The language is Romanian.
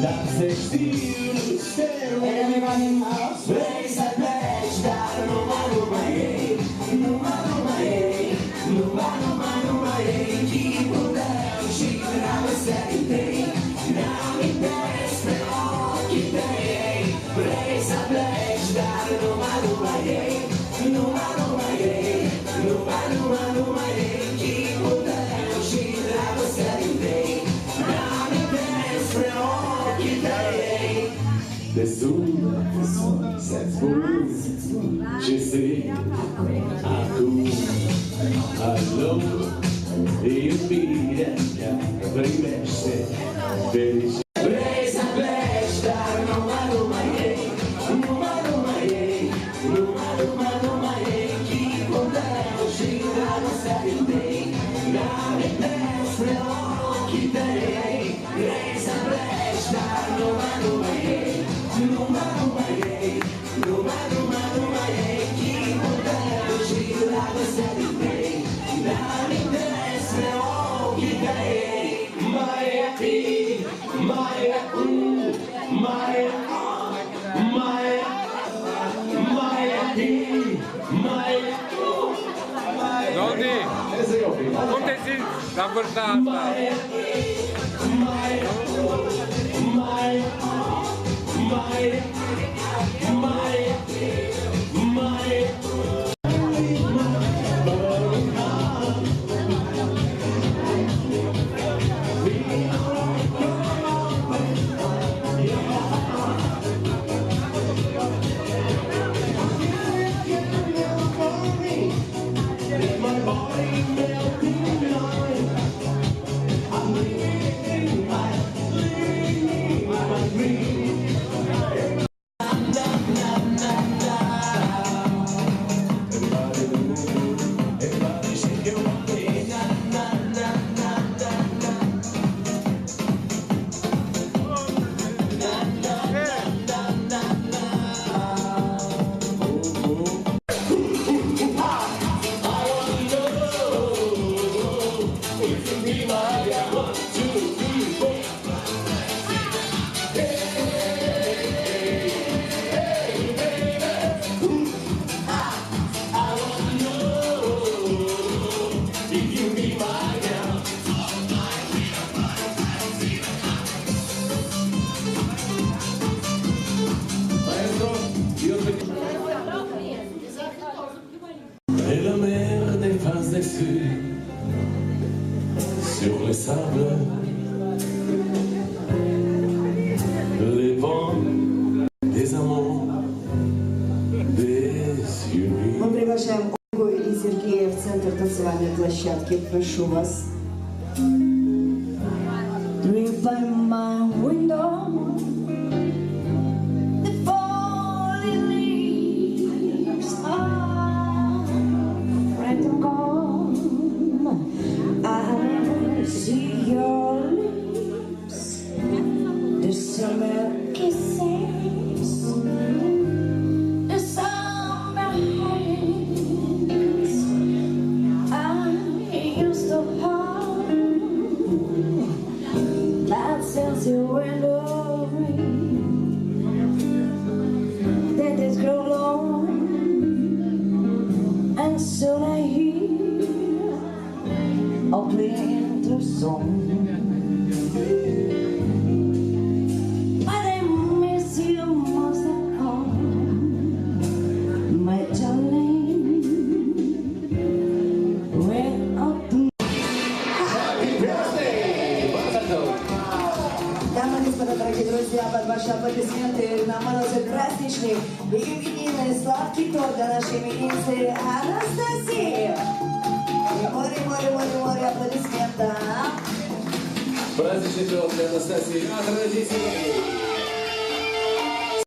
Dar să știu, vrei să pleci, dar numai ei, numai ei, numai ei, chipul tău și dragostea din tăi, ne-amintesc pe ochii tăi. Vrei să pleci, dar numai ei, numai ei, numai ei, chipul tău și dragostea din tăi, ne-amintesc pe ochii tăi. De sun, să-ți spun ce simt acum. Alo, iubirea mea primește fericire. Vrei să pleci, dar numai ei, numai ei, numai ei, chipul tău și dragostea din tăi, ne-amintesc spre ochii tăi. Vrei să pleci, dar numai ei, numai ei, numai ei, chipul tău și dragostea din tăi, ne-amintesc spre ochii tăi. Mai e fi, mai e mai e Dondi, cum te simți la vârsta asta? Et la mer dépasse dessus sur le sable. Les vents des amants désunis. Мы приглашаем Ольгу и Сергея в центр танцевальной площадки. Прошу вас. Drive by my window, the falling leaves are red and gold. I see your lips, the summer kisses, the summer hands I used to hold. That sense you went over, that is grow long, and soon I hear a winter song. But I miss you most of all, my darling. When up. Дамы и господа, дорогие друзья, под ваши аплодисменты на морозе праздничный и именинный сладкий торт для нашей именинницы Анастасии. Море аплодисментов. Праздничный торт для Анастасии. От родителей.